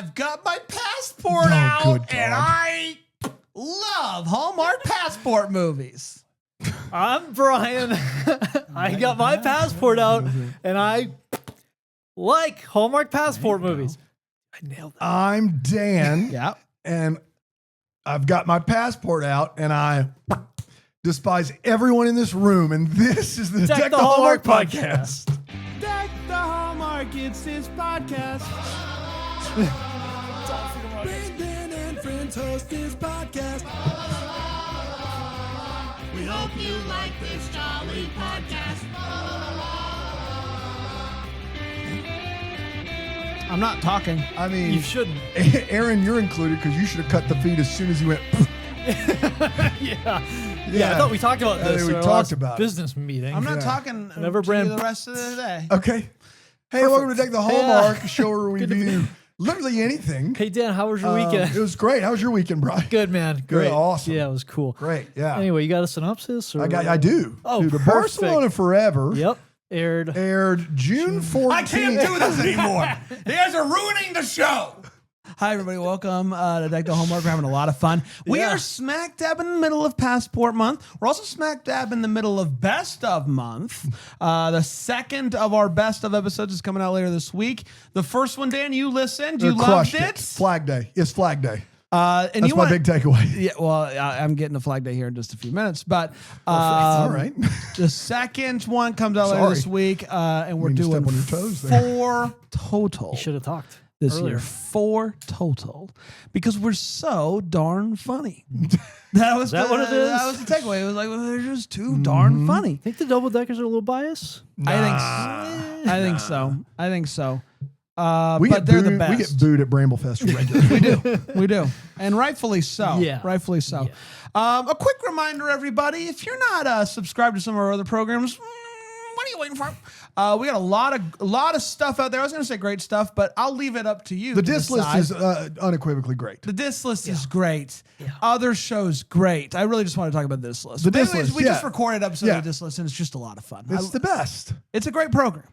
I've got my passport out, and I love Hallmark passport movies. I'm Brian. I got my passport out, and I like Hallmark passport movies. I nailed that. I'm Dan. Yep. And I've got my passport out, and I despise everyone in this room. And this is the Deck the Hallmark podcast. Deck the Hallmark, it's his podcast. Brandon and friends host this podcast. We hope you like this jolly podcast. I'm not talking. I mean, You shouldn't. Aaron, you're included because you should have cut the feed as soon as you went. Yeah. I thought we talked about I this. think we in our talked last about it. business meeting. I'm not talking Whenever to Brand- you the rest of the day. Okay. Hey, welcome to Deck the Hallmark, a show where we Good to do literally anything. Hey Dan, how was your weekend? It was great. How was your weekend, Brian? Good, man. Great. Awesome. Yeah, it was cool. Great. Yeah. Anyway, you got a synopsis? Or? I do. Oh, Dude, the perfect. Barcelona Forever Yep. Aired. June 14th. I can't do this anymore. You guys are ruining the show. Hi, everybody. Welcome to Deck the Hallmark. We're having a lot of fun. We Yeah. are smack dab in the middle of Passport Month. We're also smack dab in the middle of Best of Month. The second of our Best of episodes is coming out later this week. The first one, Dan, you listened. You loved Crushed it. Flag Day. It's Flag Day. And That's you my wanna- big takeaway. Yeah, well, I'm getting to Flag Day here in just a few minutes, but All right. the second one comes out later Sorry. this week, and we're Mean to doing step on your toes there. 4 total You should have talked this earlier. year. 4 total because we're so darn funny. That was that what it is? That was the takeaway. It was like, well, they're just too darn funny. Think the double deckers are a little biased? I think so. I think so. We But get they're booed, the best. We get booed at Bramblefest regularly. We do. And rightfully so. Yeah. Rightfully so. A quick reminder, everybody, if you're not subscribed to some of our other programs, what are you waiting for? We got a lot of stuff out there. I was going to say great stuff, but I'll leave it up to you. The to disc list decide. is unequivocally great. The disc list is great. Other shows, great. I really just want to talk about this list. The But disc anyways, list, we just yeah. recorded an episode Yeah. of this list, and it's just a lot of fun. It's the best. It's a great program,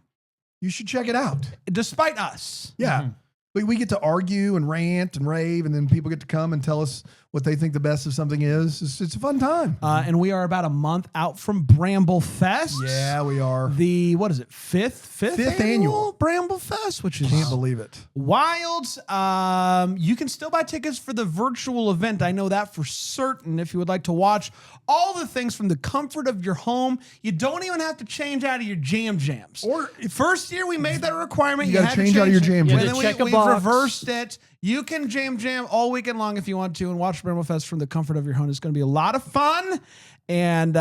You should check it out. despite us. Yeah. We get to argue and rant and rave, and then people get to come and tell us what they think the best of something is. It's a fun time. And we are about a month out from Bramble Fest. Yeah, we are. The, what is it, fifth annual Bramble Fest, which is Can't believe it. wild. You can still buy tickets for the virtual event. I know that for certain. If you would like to watch all the things from the comfort of your home, you don't even have to change out of your jams. Or First year we made that a requirement. You gotta had to change out of your jam And jams. then You had to check a we've box. reversed it. You can jam all weekend long if you want to and watch Bramble Fest from the comfort of your home. It's going to be a lot of fun. And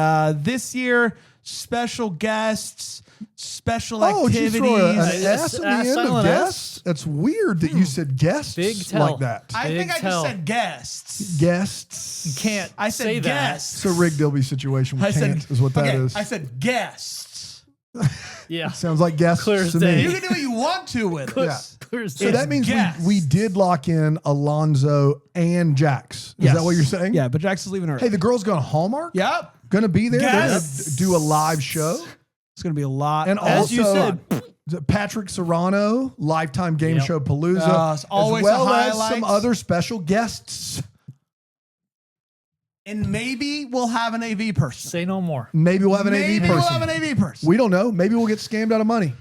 this year, special guests, special did you activities. throw an Yes, S in the end of silent guests? That's weird that you said guests Big tell. like that. I think I Big tell. just said guests. Guests. Can't I said say that. guests. It's a Rick Dilby situation. We can't is what that is. I said guests. Yeah. Sounds like guests Clear as to day. me. You can do what you want to with it. Yeah. Clear as So day. that means guests. we did lock in Alonzo and Jax. Is that what you're saying? Yeah, but Jax is leaving early. Hey, the girls going Hallmark? Yep. Going to be there? They're Yes. going to do a live show? It's going to be a lot. And As you also, said. Patrick Serrano, Lifetime Game Yep. Show Palooza, It's always as well a as highlight. some other special guests. And maybe we'll have an AV person. Say no more. Maybe we'll have an Maybe AV we'll person. have an AV person. We don't know. Maybe we'll get scammed out of money.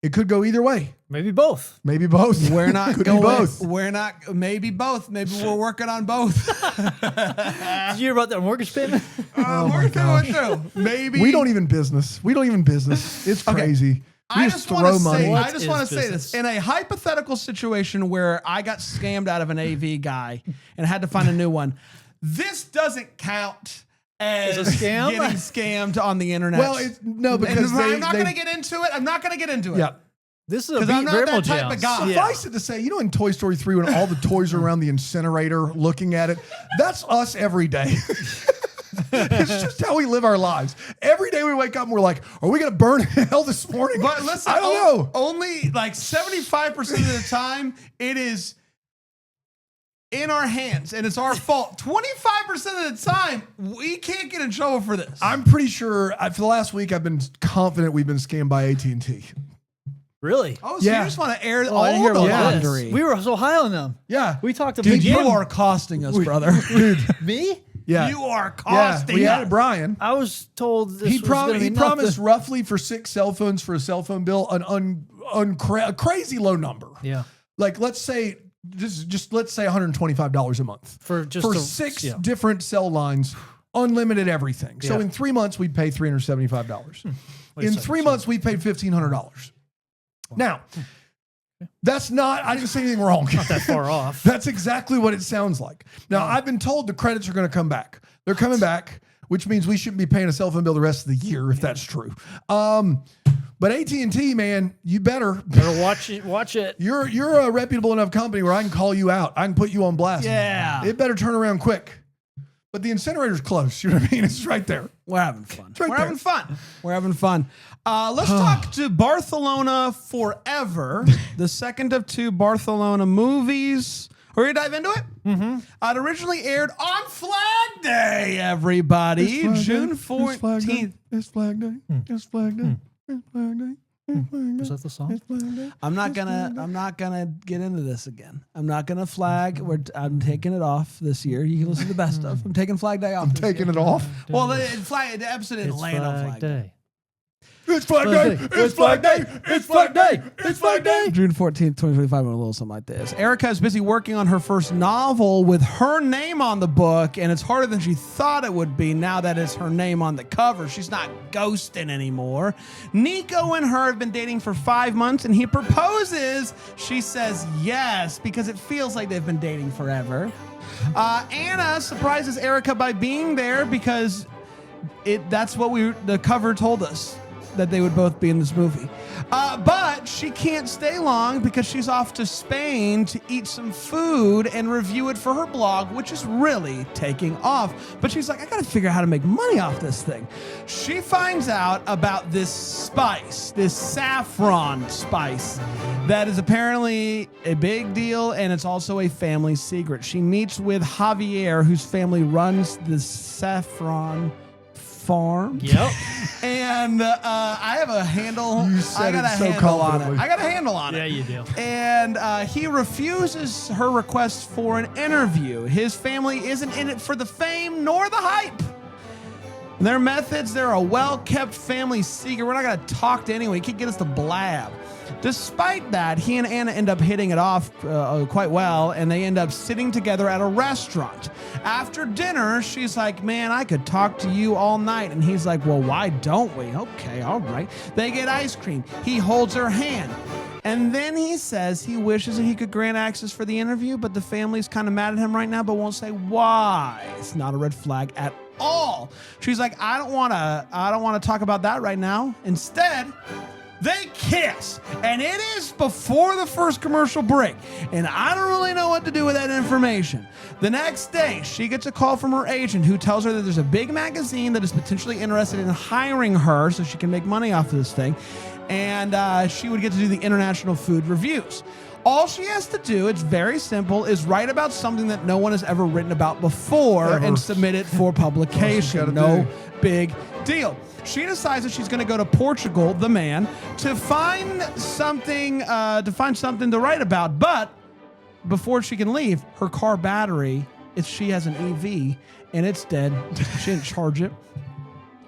It could go either way. Maybe both. Maybe both. We're not could going. be both. We're not. Maybe both. Maybe we're working on both. Did you hear about that mortgage payment? We're going through. Maybe We don't even business. It's crazy. We I just just want to throw money. say. What I just is want to say business? this in a hypothetical situation where I got scammed out of an AV guy and had to find a new one. This doesn't count as As a scam? getting scammed on the internet. Well, no, because I'm not going to get into it. I'm not going to get into it. Yeah. This is a 'Cause I'm not Variable that type of Jams. guy. Yeah. Suffice it to say, in Toy Story 3, when all the toys are around the incinerator looking at it, that's us every day. It's just how we live our lives. Every day we wake up and we're like, are we going to burn in hell this morning? But listen, I don't know. Only like 75% of the time, it is in our hands and it's our fault. 25% of the time, we can't get in trouble for this. I'm pretty sure for the last week, I've been confident we've been scammed by AT&T. Really? Oh, so Yeah. you just want to air Oh, all I didn't hear the about laundry. this. We were so high on them. Yeah. We talked to Dude, Big you Jim. are costing us, brother. Me? Yeah. You are Yeah. costing We us. had Brian. I was told this He was going to be promised nothing. roughly for 6 cell phones for a cell phone bill, a crazy low number. Yeah. Like let's say let's say $125 a month For just for a- 6 yeah. different cell lines, unlimited everything. So Yeah. in 3 months we'd pay $375. Wait a In second, 3 so- months we paid $1,500. Now, that's not. I didn't say anything wrong. Not that far off. That's exactly what it sounds like. Now, I've been told the credits are going to come back. They're coming back, which means we shouldn't be paying a cell phone bill the rest of the year if that's true. But AT&T, man, you better. Better watch it. Watch it. You're a reputable enough company where I can call you out. I can put you on blast. Yeah. It better turn around quick. But the incinerator's close. You know what I mean? It's right there. We're having fun. right We're there. having fun. We're having fun. Let's talk to Barcelona Forever, the second of 2 Barcelona movies. Are we going to dive into it? Mm-hmm. It originally aired on Flag Day, everybody. June 14th. It's Flag Day. It's Flag Day. It's Flag Day. Was that the song? I'm not gonna get into this again. I'm not gonna flag. I'm taking it off this year. You can listen to the best of. I'm taking Flag Day off. I'm taking it off. Well, the episode didn't It's land on Flag Day. Day. It's Flag Day. It's Flag Day. It's Flag Day. It's Flag Day. June 14th, 2025, a little something like this. Erica is busy working on her first novel with her name on the book, and it's harder than she thought it would be now that it's her name on the cover. She's not ghosting anymore. Nico and her have been dating for 5 months, and he proposes. She says yes, because it feels like they've been dating forever. Anna surprises Erica by being there because that's what the cover told us, that they would both be in this movie. But she can't stay long because she's off to Spain to eat some food and review it for her blog, which is really taking off. But she's like, I gotta figure out how to make money off this thing. She finds out about this spice, this saffron spice, that is apparently a big deal, and it's also a family secret. She meets with Javier, whose family runs the saffron farm. Yep. And I have a handle. You said I got it a so handle on it. confidently. I got a handle on Yeah, it. you do. And he refuses her request for an interview. His family isn't in it for the fame nor the hype. Their methods, they're a well-kept family secret. We're not going to talk to anyone. He can't get us to blab. Despite that, he and Anna end up hitting it off quite well, and they end up sitting together at a restaurant. After dinner, she's like, man, I could talk to you all night. And he's like, well, why don't we? Okay, all right. They get ice cream. He holds her hand. And then he says he wishes that he could grant access for the interview, but the family's kind of mad at him right now, but won't say why. It's not a red flag at all. She's like, I don't want to talk about that right now. Instead, they kiss, and it is before the first commercial break, and I don't really know what to do with that information. The next day, she gets a call from her agent who tells her that there's a big magazine that is potentially interested in hiring her so she can make money off of this thing, and she would get to do the international food reviews. All she has to do, it's very simple, is write about something that no one has ever written about before Ever. and submit it for publication. gotta No do. big deal. She decides that she's going to go to Portugal, the man, to find something to write about. But before she can leave, her car battery, she has an EV, and it's dead. She didn't charge it.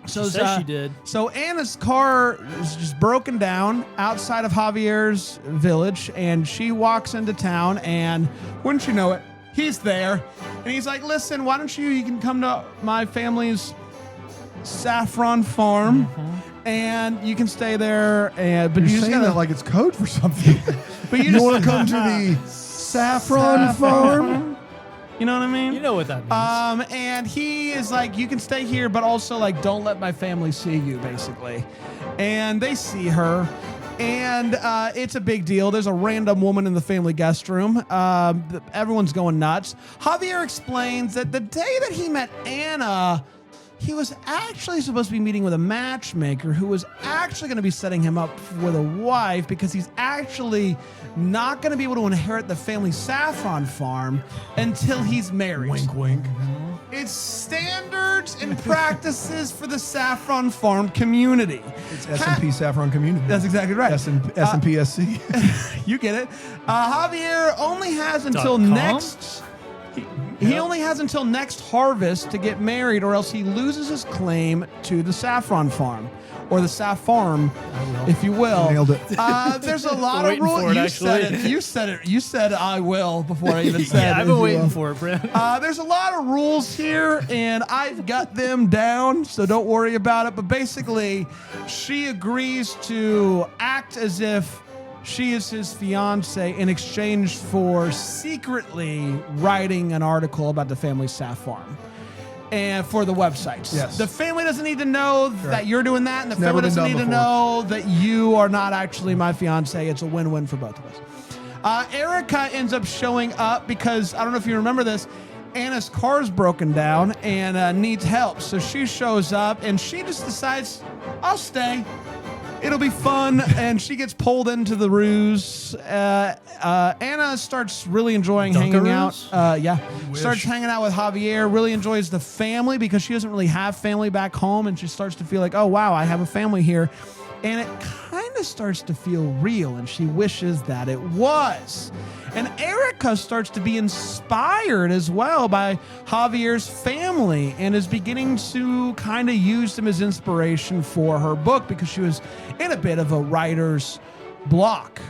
So She said she did. So Anna's car is just broken down outside of Javier's village, and she walks into town, and wouldn't you know it, he's there. And he's like, listen, why don't you can come to my family's saffron farm, and you can stay there, but You're you just saying gotta that like it's code for something. but you You just want to come to the saffron farm? you know what I mean? You know what that means. And he is like, you can stay here, but also like, don't let my family see you, basically. And they see her, and it's a big deal. There's a random woman in the family guest room. Everyone's going nuts. Javier explains that the day that he met Anna, he was actually supposed to be meeting with a matchmaker who was actually going to be setting him up with a wife, because he's actually not going to be able to inherit the family saffron farm until he's married. Wink, wink. It's standard standards and practices for the saffron farm community. It's S&P Saffron Community. That's exactly right. S&P SC. You get it. Javier only has until .com? next. He only has until next harvest to get married, or else he loses his claim to the saffron farm, or the saff farm, if you will. Nailed it. There's a lot of Waiting for rules. it, You said actually. it. You said it. You said I will before I even said it. Yeah, I've if been you waiting will. for it, Brad. There's a lot of rules here, and I've got them down, so don't worry about it. But basically, she agrees to act as if she is his fiance in exchange for secretly writing an article about the family saff farm. And for the websites. Yes. The family doesn't need to know that you're doing that, and the never family been doesn't done need to before. know that you are not actually my fiance. It's a win-win for both of us. Erica ends up showing up because, I don't know if you remember this, Anna's car's broken down and needs help. So she shows up and she just decides, I'll stay. It'll be fun. And she gets pulled into the ruse. Anna starts really enjoying hanging out. Wish. Starts hanging out with Javier, really enjoys the family because she doesn't really have family back home. And she starts to feel like, oh, wow, I have a family here. And it kind of starts to feel real, and she wishes that it was. And Erica starts to be inspired as well by Javier's family and is beginning to kind of use them as inspiration for her book because she was in a bit of a writer's block.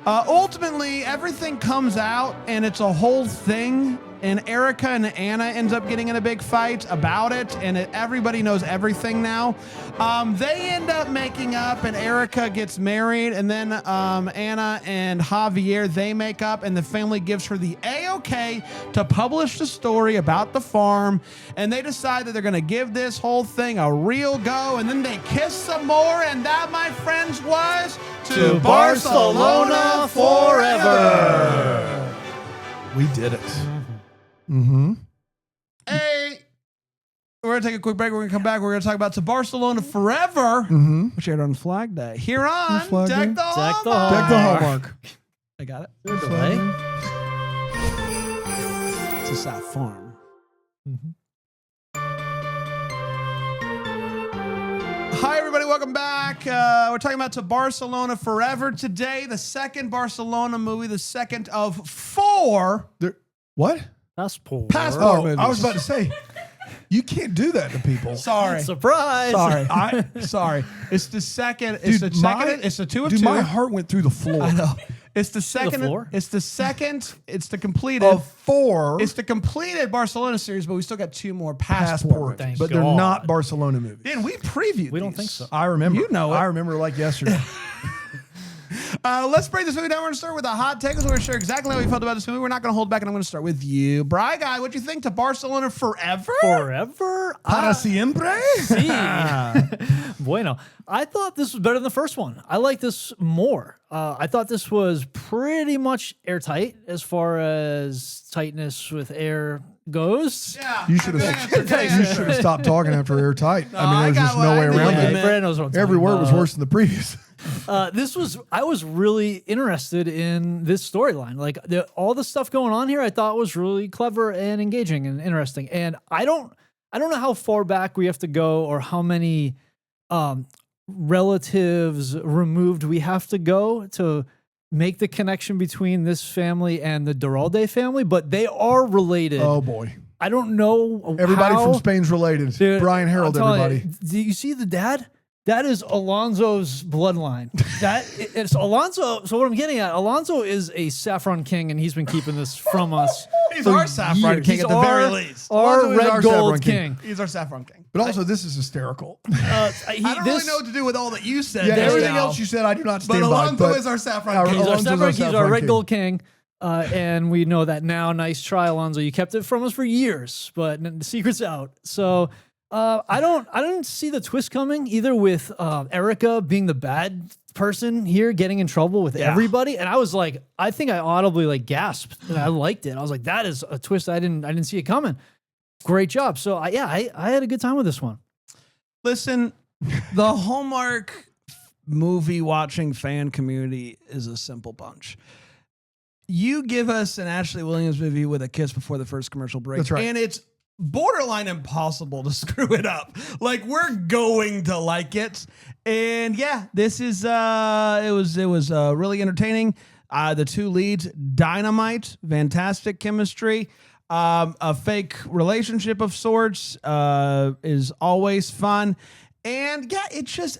Ultimately, everything comes out, and it's a whole thing. And Erica and Anna ends up getting in a big fight about it, and everybody knows everything now. They end up making up, and Erica gets married, and then Anna and Javier, they make up, and the family gives her the A-OK to publish the story about the farm, and they decide that they're going to give this whole thing a real go, and then they kiss some more, and that, my friends, was To Barcelona forever. We did it. Hey, we're going to take a quick break. We're going to come back. We're going to talk about To Barcelona Forever, which aired on Flag Day. Here on Flag Deck Day? the Deck the Hallmark. Deck the Hallmark. I got it. Delay. It's a South Farm. Hi, everybody. Welcome back. We're talking about To Barcelona Forever today. The second Barcelona movie, the second of 4 What? Passport. Passport. Oh, movies. I was about to say, you can't do that to people. Sorry. Surprise. Sorry. Sorry. It's the second. It's the second. It's the 2 of 2. My heart went through the floor. I know. It's the second. floor? It's the second. It's the completed. Of 4 It's the completed Barcelona series, but we still got 2 more passport. Thank but they're God. not Barcelona movies. Dan, we previewed. We don't these. think so. I remember. You know it. I remember like yesterday. Let's break this movie down. We're going to start with a hot take. We're going to share exactly how we felt about this movie. We're not going to hold back, and I'm going to start with you. Bri Guy, what'd you think To Barcelona Forever? Forever? Para siempre? Bueno. I thought this was better than the first one. I like this more. I thought this was pretty much airtight as far as tightness with air goes. Yeah. You should have stopped talking after airtight. I mean, I there's got just what no I way knew. around Yeah, it. man. Brad knows what I'm talking Every word was about. worse than the previous. I was really interested in this storyline. Like all the stuff going on here, I thought was really clever and engaging and interesting. And I don't know how far back we have to go or how many relatives removed we have to go to make the connection between this family and the Duralde family, but they are related. Oh boy. I don't know. Everybody how. from Spain's related. Dude, Brian Harold, I'm telling everybody. you, do you see the dad? That is Alonso's bloodline. It's Alonso. So what I'm getting at, Alonso is a saffron king, and he's been keeping this from us. He's for our saffron years. king He's at the very least. Our Alonso is red our gold saffron king. king. He's our saffron king. But also, this is hysterical. I don't really know what to do with all that you said. Yeah, there everything now. else you said, I do not But stand by. Alonso is our saffron king. He's our Alonso's saffron. our He's our saffron red king. gold king. And we know that now. Nice try, Alonso. You kept it from us for years, but the secret's out. So I don't see the twist coming either with Erica being the bad person here, getting in trouble with everybody. And I was like, I think I audibly like gasped, and I liked it. I was like, that is a twist I didn't see it coming. Great job. So I had a good time with this one. Listen, the Hallmark movie watching fan community is a simple bunch. You give us an Ashley Williams movie with a kiss before the first commercial break. That's right. And it's borderline impossible to screw it up. Like, we're going to like it. And yeah, this is it was really entertaining. The two leads, dynamite, fantastic chemistry. A fake relationship of sorts is always fun. And yeah, it's just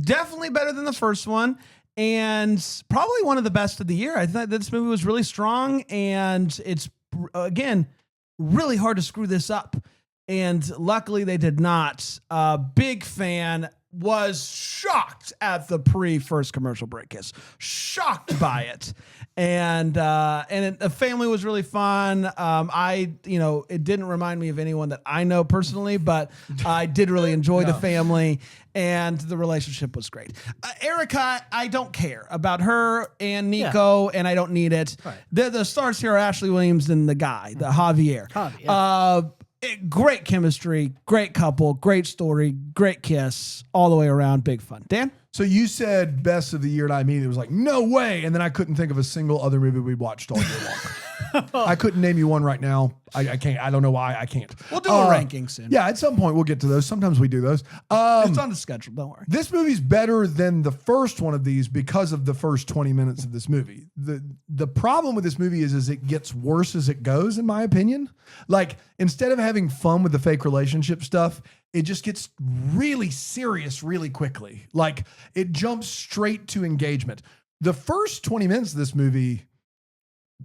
definitely better than the first one. And probably one of the best of the year. I thought this movie was really strong, and it's, again, really hard to screw this up. And luckily they did not. Big fan. Was shocked at the first commercial break kiss. Shocked by it. And the family was really fun. It didn't remind me of anyone that I know personally, but I did really enjoy the family, and the relationship was great. Erica, I don't care about her and Nico, and I don't need it. Right. The stars here are Ashley Williams and the guy, the Javier. Great chemistry, great couple, great story, great kiss, all the way around. Big fun. Dan? So you said best of the year, and I immediately was like, no way. And then I couldn't think of a single other movie we watched all year long. I couldn't name you one right now. I can't. I don't know why I can't. We'll do a ranking soon. Yeah, at some point we'll get to those. Sometimes we do those. It's on the schedule. Don't worry. This movie's better than the first one of these because of the first 20 minutes of this movie. The problem with this movie is it gets worse as it goes, in my opinion. Like, instead of having fun with the fake relationship stuff, it just gets really serious really quickly. Like, it jumps straight to engagement. The first 20 minutes of this movie,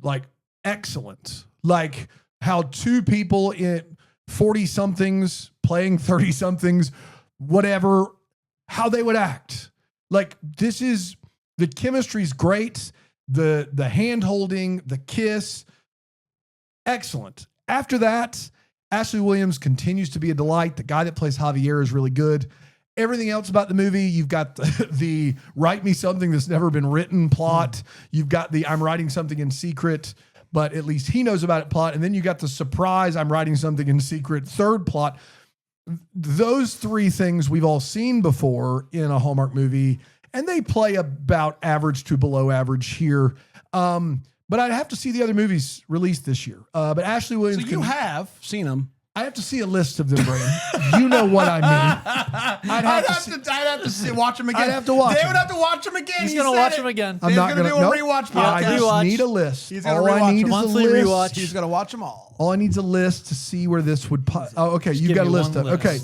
like, excellent. Like, how two people in 40-somethings playing 30-somethings, whatever, how they would act. Like, the chemistry's great. The hand-holding, the kiss, excellent. After that, Ashley Williams continues to be a delight. The guy that plays Javier is really good. Everything else about the movie, you've got the write me something that's never been written plot. You've got the I'm writing something in secret, but at least he knows about it plot. And then you got the surprise I'm writing something in secret third plot. Those three things we've all seen before in a Hallmark movie, and they play about average to below average here. But I'd have to see the other movies released this year. But Ashley Williams. So you have seen them. I have to see a list of them, Brandon. You know what I mean. I'd have to watch them again. I'd have to watch They them. would have to watch them again. He's going to watch them again. I'm not going to do a rewatch podcast. I just need a list. He's going to rewatch them. Monthly rewatch. He's going to watch them all. All I need is a list to see where this would. Oh, okay. You've got a list of. Okay.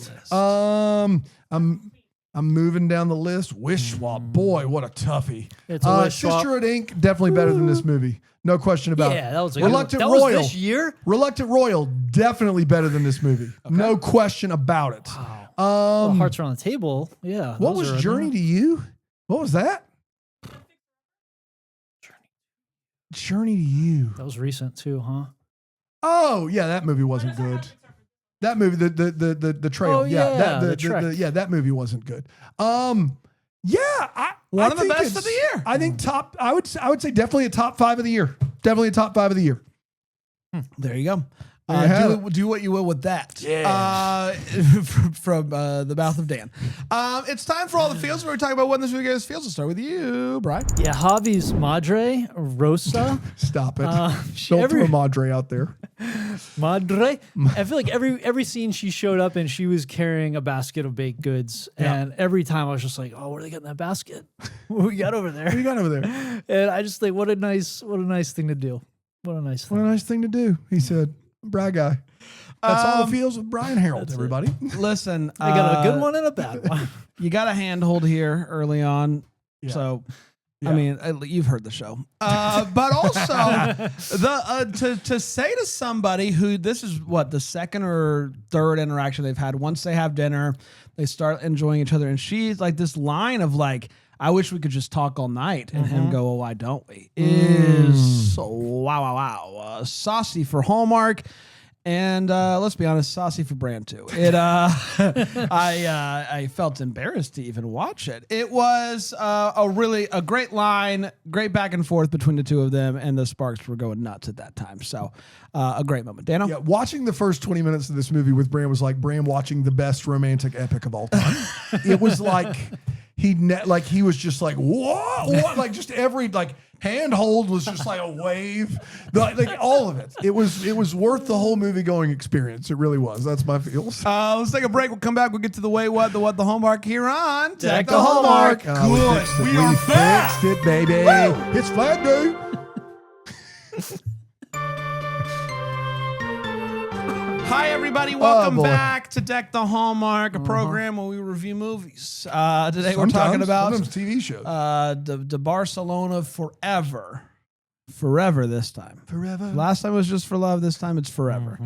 I'm moving down the list. Wish Swap. Boy, what a toughie. It's a Wish Swap. Sisterhood Inc. Definitely better than this movie. No question about it. Yeah, that was a Reluctant that Royal. was this year? Reluctant Royal. Definitely better than this movie. Okay. No question about it. Wow. Hearts Are on the Table. Yeah. What was Journey to You? What was that? Journey to You. That was recent too, huh? Oh, yeah, that movie wasn't good. That movie, the trail. Oh, yeah, the trek. that movie wasn't good. One of the best of the year. I think top. I would say definitely a top 5 of the year. Definitely a top 5 of the year. There you go. Do what you will with that. Yeah. From the mouth of Dan. It's time for all the feels. We're talking about what this movie gives feels. We'll start with you, Brian. Yeah, Javi's Madre Rosa. Stop it. Don't throw Madre out there. Madre. I feel like every scene she showed up and she was carrying a basket of baked goods, and every time I was just like, "Oh, what do they got in that basket? What we got over there? What do you got over there?" And I just think, what a nice thing to do. What a nice thing to do. He said. Brad guy. That's all the feels with Brian Harold, everybody. Listen, I got a good one and a bad one. You got a handhold here early on. Yeah. So, I mean, you've heard the show. But also, to say to somebody who this is what the second or third interaction they've had, once they have dinner, they start enjoying each other. And she's like this line of like, I wish we could just talk all night, and him go, oh, why don't we? Is so wow. Saucy for Hallmark, and let's be honest, saucy for Brand too. It I felt embarrassed to even watch it. It was a great line, great back and forth between the two of them, and the sparks were going nuts at that time. So a great moment. Dano? Yeah, watching the first 20 minutes of this movie with Brand was like Brand watching the best romantic epic of all time. It was like. He was just like, whoa, like just every, like handhold was just like a wave. Like all of it. It was worth the whole movie going experience. It really was. That's my feels. Let's take a break. We'll come back. We'll get to the way, what, the Hallmark here on Deck the Hallmark. Good. We are fixed it, baby. It's flag day. Hi, everybody. Welcome boy. back to Deck the Hallmark, a program where we review movies. Today we're talking about sometimes TV shows. the Barcelona Forever. Forever this time. Forever. Last time it was just for love. This time it's forever.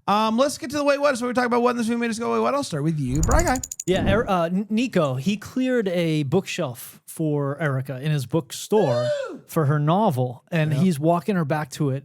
Let's get to the wait what. So we talk about what in this movie made us go wait what. I'll start with you, Brian Guy. Yeah, Nico, he cleared a bookshelf for Erica in his bookstore for her novel, and he's walking her back to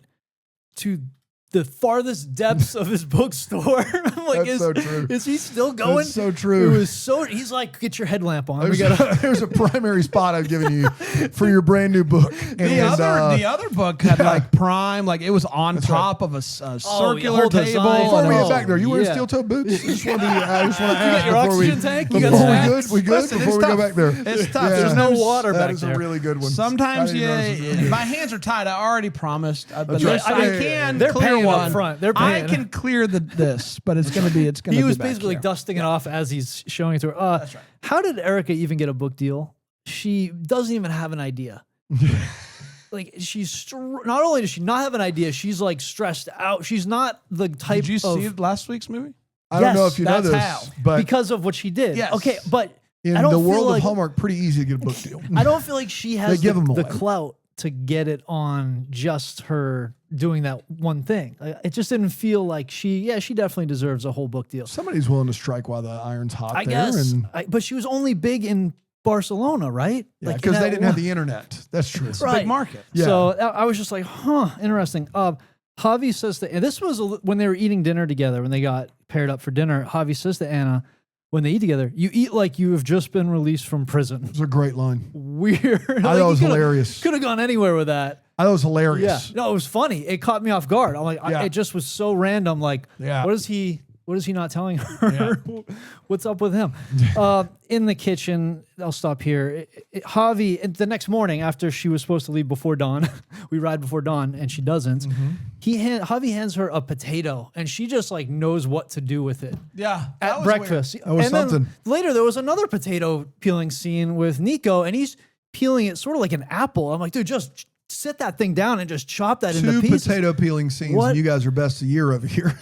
the farthest depths of his bookstore. I'm like, That's so true. Is he still going? That's so true. It was so. He's like, get your headlamp on. There's a primary spot I've given you for your brand new book. The other book had like prime, like it was on top of a circular whole table. design. Before we Oh, get back there, you wearing yeah. steel toe boots? I just want to ask your oxygen tank? You got before snacks? we good? Listen, Before it's we go tough. back there, It's tough. Yeah. There's no water That back is there. a really good one. Sometimes I didn't notice it was really good. my hands are tied. I already promised. But right. this, I I mean, can they're clear paying one. up front. They're I paying. can clear this, but it's gonna be He was be back basically here. dusting it off as he's showing it to her. That's right. How did Erica even get a book deal? She doesn't even have an idea. Like not only does she not have an idea, she's like stressed out. She's not the type. Did you of, see last week's movie? I don't know Yes, if you know that's this, how. but because of what she did. Yes. Okay, but in I don't the feel world like, of Hallmark, pretty easy to get a book deal. I don't feel like she has They give 'em the away. clout to get it on just her doing that one thing. It just didn't feel like she definitely deserves a whole book deal. Somebody's willing to strike while the iron's hot I there. guess, And, but she was only big in Barcelona, right? yeah, Like, because in they that didn't have one- the internet. That's true. Right. Big market. Yeah. So I was just like, interesting. Javi says that, and this was when they were eating dinner together, when they got paired up for dinner. Javi says to Anna, when they eat together, you eat like you have just been released from prison. It's a great line. Weird. I thought it was hilarious. Could have gone anywhere with that. I thought it was hilarious. No, it was funny. It caught me off guard. I'm like, Yeah. it just was so random. Like, Yeah. what is he not telling her? What's up with him? In the kitchen, I'll stop here. Javi, the next morning after she was supposed to leave before dawn, we ride before dawn, and she doesn't. Javi hands her a potato, and she just like knows what to do with it. Yeah. At breakfast. That was and then something. later, there was another potato peeling scene with Nico, and he's peeling it sort of like an apple. I'm like, dude, just sit that thing down and just chop that into Two pieces. potato peeling scenes, What? and you guys are best a year over here.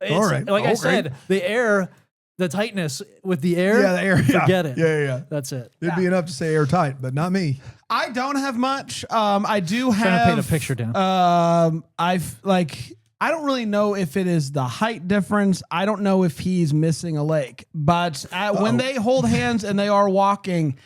It's, All right. Like I Okay. said, the air, the tightness with the air. Yeah, the air. Yeah. Forget it. Yeah. That's it. It'd be enough to say airtight, but not me. I don't have much. I do Trying to have. paint a picture down. I don't really know if it is the height difference. I don't know if he's missing a leg. But when they hold hands and they are walking,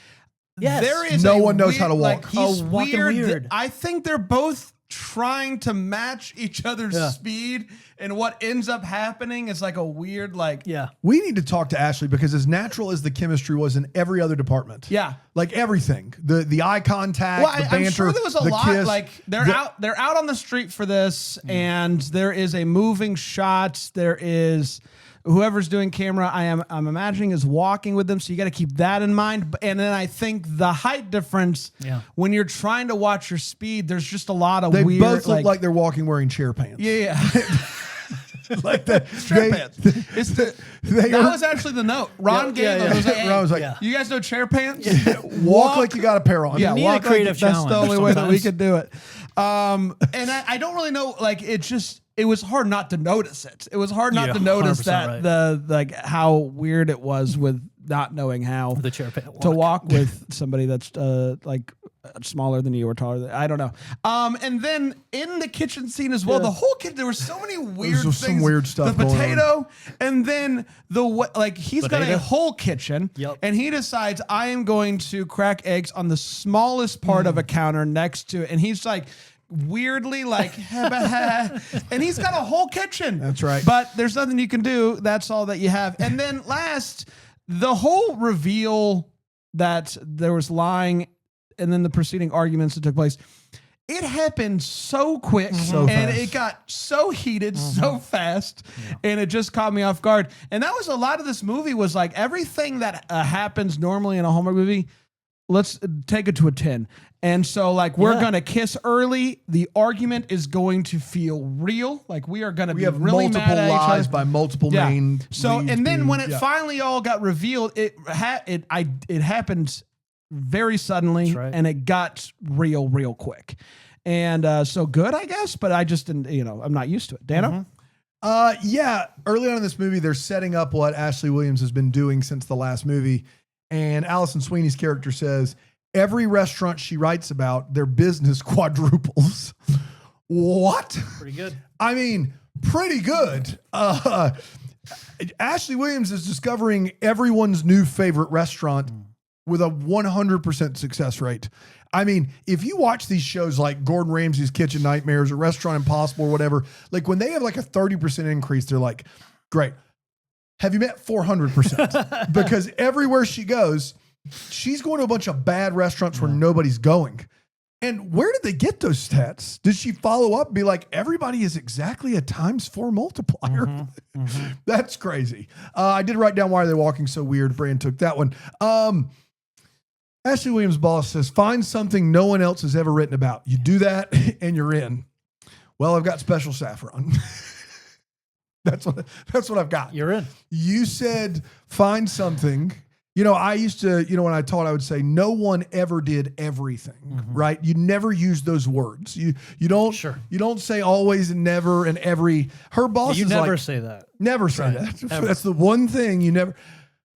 Yes. there is No a one knows weird- how to walk. Like, he's Oh, walking weird. I think they're both trying to match each other's Yeah. speed, and what ends up happening is like a weird Yeah. We need to talk to Ashley because as natural as the chemistry was in every other department, Yeah. like everything, the eye contact, Well, the banter, I'm sure there was a the lot. kiss, Like they're out on the street for this, and there is a moving shot. There is whoever's doing camera. I'm imagining is walking with them, so you got to keep that in mind. And then I think the height difference. Yeah. When you're trying to watch your speed, there's just a lot of They weird. both look like they're walking wearing chair pants. yeah. like that. Chair pants. It's the, They that are- was actually the note. Ron gave yeah, them. It was like, hey, Ron was like, Yeah. you guys know chair pants? walk like you got a pair on. Yeah, need a walk creative That's the challenge only way that we sometimes. could do it. And I don't really know. Like, it was hard not to notice it. It was hard not Yeah, to notice 100% that right. the like how weird it was with not knowing how The chair pant to walk with somebody that's smaller than you or taller than I don't know. And then in the kitchen scene as well, the whole kitchen, there were so many weird was some things. weird stuff The going on. potato, and then he's got a Potato? whole kitchen, Yep. and he decides I am going to crack eggs on the smallest part of a counter next to it, and he's like weirdly like and he's got a whole kitchen. That's right. But there's nothing you can do. That's all that you have. And then last, the whole reveal that there was lying and then the preceding arguments that took place. It happened so quick So and fast. it got so heated so fast and it just caught me off guard. And that was a lot of this movie was like everything that happens normally in a Hallmark movie let's take it to a 10. And so like we're Yeah. gonna kiss early. The argument is going to feel real. Like we are gonna We be have really multiple mad at each lies other. by multiple main. So leads and then being- when it yeah. finally all got revealed, it happened very suddenly, That's right. and it got real quick. And so good, I guess. But I just didn't. I'm not used to it. Dano. Yeah, early on in this movie, they're setting up what Ashley Williams has been doing since the last movie. And Allison Sweeney's character says, every restaurant she writes about, their business quadruples. What? Pretty good. I mean, pretty good. Ashley Williams is discovering everyone's new favorite restaurant with a 100% success rate. I mean, if you watch these shows like Gordon Ramsay's Kitchen Nightmares or Restaurant Impossible or whatever, like when they have like a 30% increase, they're like, great. Have you met 400%? Because everywhere she goes, she's going to a bunch of bad restaurants where nobody's going. And where did they get those stats? Did she follow up and be like, everybody is exactly a ×4 multiplier? That's crazy. I did write down why they're walking so weird. Brand took that one. Ashley Williams' boss says, find something no one else has ever written about. You do that and you're in. Well, I've got special saffron. That's what I've got. You're in. You said find something. I used to, when I taught, I would say no one ever did everything, right? You never use those words. You don't you don't say always and never and every. Her boss You is never like, say that. never say Right. that. Ever. That's the one thing you never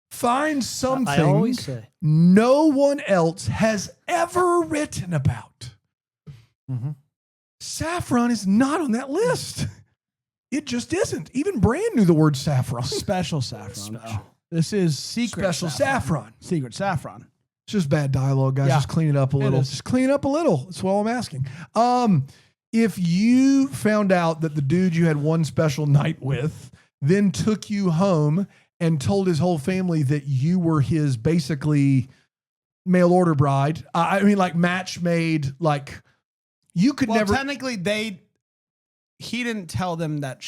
find something I always say. no one else has ever written about. Saffron is not on that list. It just isn't. Even Brand knew the word saffron. Special saffron. though. This is secret Special saffron. Secret saffron. It's just bad dialogue, guys. Yeah. Just clean it up a little. is. Just clean it up a little. That's all I'm asking. If you found out that the dude you had one special night with then took you home and told his whole family that you were his basically mail order bride, I mean, like match made, like you could Well, never. technically, he didn't tell them that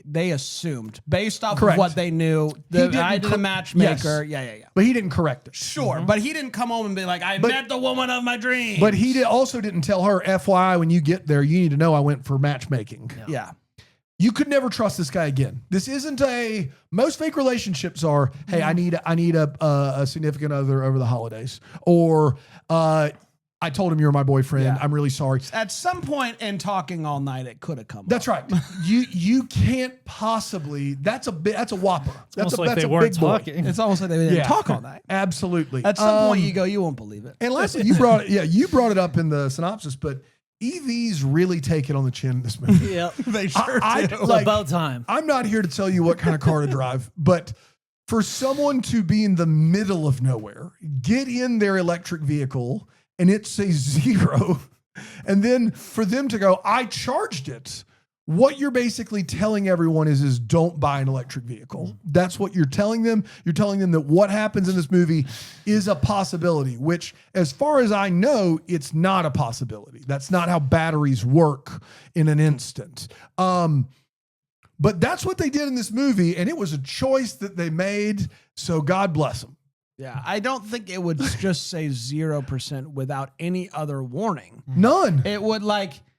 they assumed based off Correct. of what they knew. He That didn't I did co- a matchmaker. Yes. Yeah. But he didn't correct it. Sure, but he didn't come home and be like, I But- met the woman of my dreams. But he also didn't tell her, FYI, when you get there, you need to know I went for matchmaking. Yeah. You could never trust this guy again. This isn't most fake relationships are, hey, I need a significant other over the holidays. Or I told him you're my boyfriend. Yeah. I'm really sorry. At some point in talking all night, it could have come That's up. right. You can't possibly, that's a whopper. That's Almost like they a weren't big boy. talking. It's almost like they didn't Yeah. talk all night. Absolutely. At some point, you won't believe it. And lastly, you brought it up in the synopsis, but EVs really take it on the chin in this movie. Yeah. They sure I- do. like- About time. I'm not here to tell you what kind of car to drive, but for someone to be in the middle of nowhere, get in their electric vehicle and it says 0, and then for them to go, I charged it. What you're basically telling everyone is don't buy an electric vehicle. That's what you're telling them. You're telling them that what happens in this movie is a possibility, which as far as I know, it's not a possibility. That's not how batteries work in an instant. But that's what they did in this movie, and it was a choice that they made, so God bless them. Yeah, I don't think it would just say 0% without any other warning. None. It would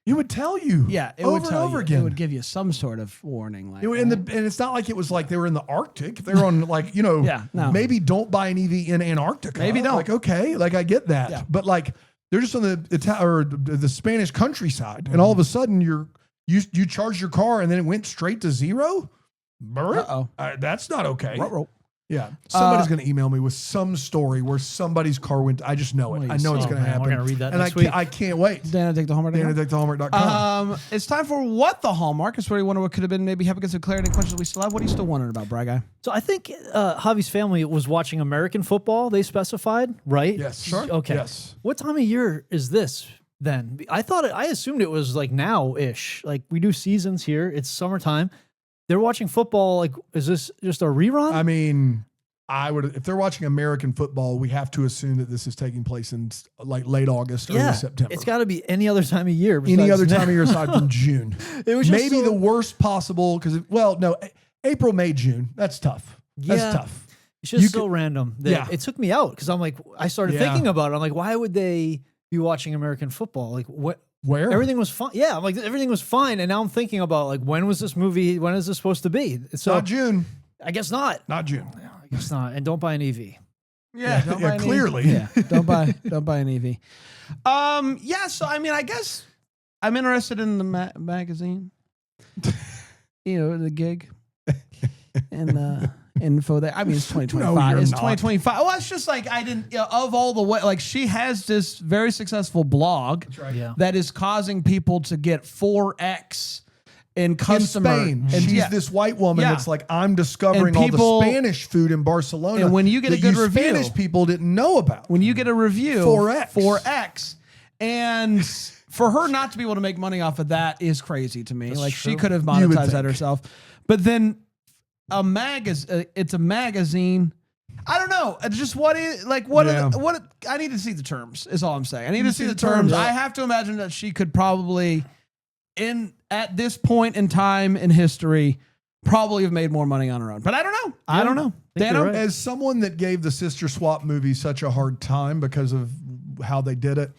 It would tell you. yeah, it over would tell and over you. again. It would give you some sort of warning. Like, And it's not like it was like they were in the Arctic. They were on Yeah, no. maybe don't buy an EV in Antarctica. Maybe don't. Like, okay, like I get that. Yeah. But like they're just on the Spanish countryside, and all of a sudden you charged your car and then it went straight to 0? Uh-oh. That's not okay. Ruh-roh. Yeah. Somebody's going to email me with some story where somebody's car went. I just know it. Well, I know it's oh, going to man, happen. we're gonna read that and next week. I can't wait. Dana, take the Hallmark. Hallmark.com. It's time for What the Hallmark. It's where you wonder what could have been. Maybe help get some clarity and questions we still have. What are you still wondering about, Bry Guy? So I think Javi's family was watching American football. They specified, right? Yes. Sure. Okay. Yes. What time of year is this then? I assumed it was like now-ish. Like we do seasons here. It's summertime. They're watching football. Like, is this just a rerun? I mean, if they're watching American football, we have to assume that this is taking place in like late August, early September. It's got to be any other time of year. any besides other now. time of year aside from June. It was just maybe so- the worst possible because April, May, June. That's tough. That's tough. It's just so random that Yeah. it took me out because I'm like, I started thinking about it. I'm like, why would they be watching American football? Like, what? Where? Everything was fine. Yeah, I'm like, everything was fine. And now I'm thinking about, like, when was this movie? When is this supposed to be? So Not June. I guess not. Not June. I guess not. And don't buy an EV. Yeah, don't buy an EV. clearly. Yeah, don't buy an EV. Yeah. So I mean, I guess I'm interested in the magazine. You know, the gig and the info there. I mean, it's 2025. No, you're It's not. 2025. Well, it's just like I didn't of all the way. Like she has this very successful blog Yeah. that is causing people to get 4x in customer. In Spain. And She's this white woman Yeah. that's like, I'm discovering And people- all the Spanish food in Barcelona. And when you get a that good you review- Spanish people didn't know about. when you get a review 4x. 4x, and for her not to be able to make money off of that is crazy to me. Like she true. could have You would monetized that think. herself, but then it's a magazine. I don't know. It's just what is like what Yeah. I need to see the terms is all I'm saying. I need to see the terms. I have to imagine that she could probably at this point in time in history probably have made more money on her own. But I don't know. I don't know. think Dano? you're right. As someone that gave the Sister Swap movie such a hard time because of how they did it,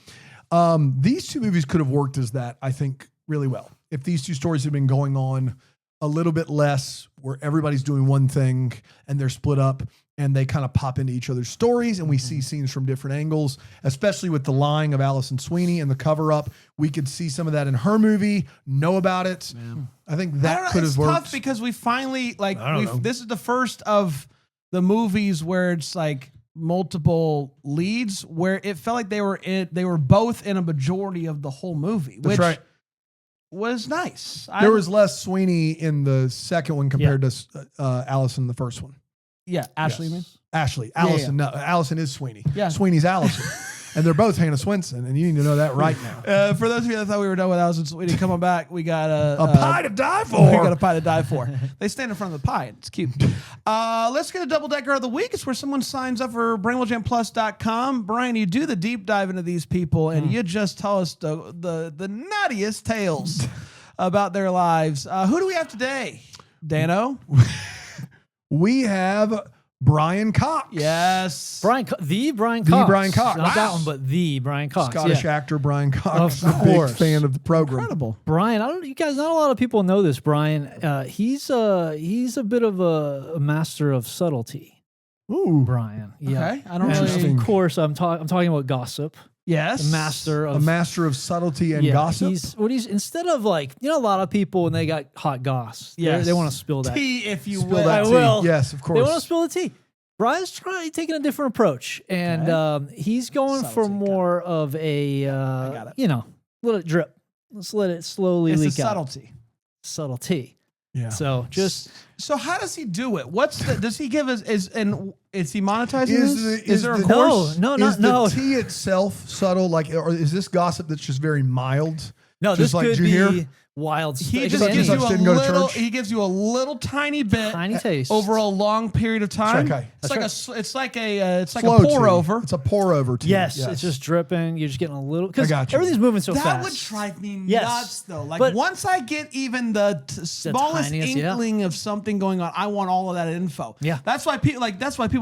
these two movies could have worked as that, I think, really well. If these two stories had been going on a little bit less, where everybody's doing one thing and they're split up and they kind of pop into each other's stories and we see scenes from different angles, especially with the lying of Allison Sweeney and the cover up. We could see some of that in her movie, know about it. I think I don't that know. could It's have tough worked. because we finally like I don't know. this is the first of the movies where it's like multiple leads where it felt like they were both in a majority of the whole movie, That's which right. was nice. There was less Sweeney in the second one compared to Allison in the first one. Ashley. Yes. You mean? Ashley. Yeah, Allison. No, Allison is Sweeney. Yeah. Sweeney's Allison. And they're both Hannah Swenson, and you need to know that right now. For those of you that thought we were done with Allison Sweeney, come on back. We got A pie to die We for. got a pie to die for. They stand in front of the pie. It's cute. Let's get a double decker of the week. It's where someone signs up for BrainwellJamPlus.com. Brian, you do the deep dive into these people, and you just tell us the nuttiest tales about their lives. Who do we have today? Dano? We have Brian Cox. Yes. The Brian Cox. Brian Cox. Not that Wow. one, but the Brian Cox. Scottish yeah. actor Brian Cox. Of I'm a big course. fan of the program. Incredible. Brian, you guys, not a lot of people know this. Brian, he's a bit of a master of subtlety. Ooh. Brian, yeah. Okay. I don't And really. of course, I'm talking about gossip. Yes. A master A of master of subtlety and gossip. He's instead of like a lot of people when they got hot goss, Yes. they want to spill that. Tea, if you Spill will. that I tea. will. Yes, of They want to course. spill the tea. Brian's taking a different approach, and he's going for Subtlety, got more of a got it. let it drip. Let's let it slowly It's a leak out. subtlety. Subtlety. Yeah. So just So how does he do it? Does he give us is he monetizing Is this? the- is there a the- course? No, is no. the tea itself subtle? Like, or is this gossip that's just very mild? No, Just this like, could did you be hear? wild. He stuff. just like gives Jesus you a didn't go to little. church? He gives you a little tiny bit, Tiny taste. over a long period of time. okay. It's like a Slow pour tea. over. It's a pour over tea. Yes, it's just dripping. You're just getting a little because got you. everything's moving so That fast. would drive me Yes. nuts, though. Like But- once I get even the smallest tiniest, yeah. inkling of something going on, I want all of that info. Yeah. that's why people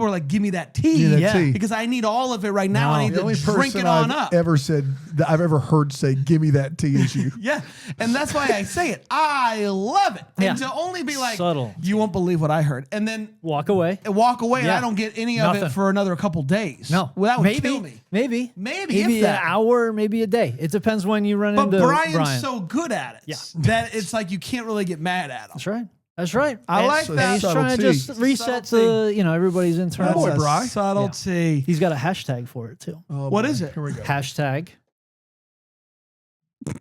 are like, "Give me that tea," Give me that Yeah. tea. because I need all of it right now. No. I need The only to drink person it on I've up. ever said that I've ever heard say, "Give me that tea," is you. Yeah, and that's why I say it. I love it. Yeah. And to only be like, Subtle. you won't believe what I heard, and then Walk away. walk away, and Yeah. I don't get any of it Nothing. for another couple days. No, well, that would maybe, kill me. Maybe Maybe, if an that. hour, maybe a day. It depends when you run But into Brian's Brian. so good at it Yeah. that it's like you can't really get mad at him. That's right. That's right. I And like so that. He's trying to Subtlety. just reset Subtlety. to everybody's internal. boy, That's a Bri. subtlety. He's got a hashtag for it too. Oh, What boy. is it? Here we go. Hashtag.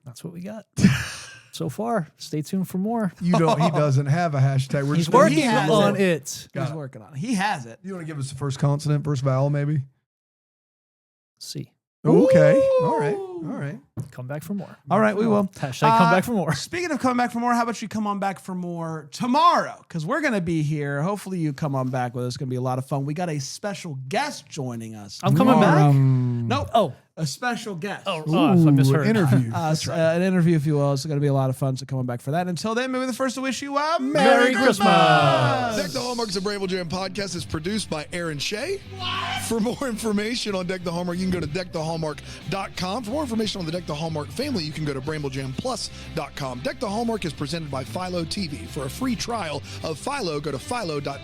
That's what we got so far. Stay tuned for more. You don't. He doesn't have a hashtag. We're He's just working has on it. it. Got He's it. working on it. He has it. You want to give us the first consonant, first vowel, maybe? See. Okay. All right. All right. Come back for more. All right, we will. Hashtag come back for more. Speaking of coming back for more, how about you come on back for more tomorrow? Because we're going to be here. Hopefully you come on back with us. It's going to be a lot of fun. We got a special guest joining us. I'm coming back. Nope. Oh. a special guest. Oh, I misheard. An interview. An interview, if you will. It's going to be a lot of fun. So coming back for that. Until then, maybe the first to wish you a Merry Christmas. Deck the Hallmark's a Bramble Jam podcast is produced by Aaron Shea. For more information on Deck the Hallmark, you can go to deckthehallmark.com. For more information on the Deck the Hallmark family, you can go to bramblejamplus.com. Deck the Hallmark is presented by Philo TV. For a free trial of Philo, go to philo.tv/DTH.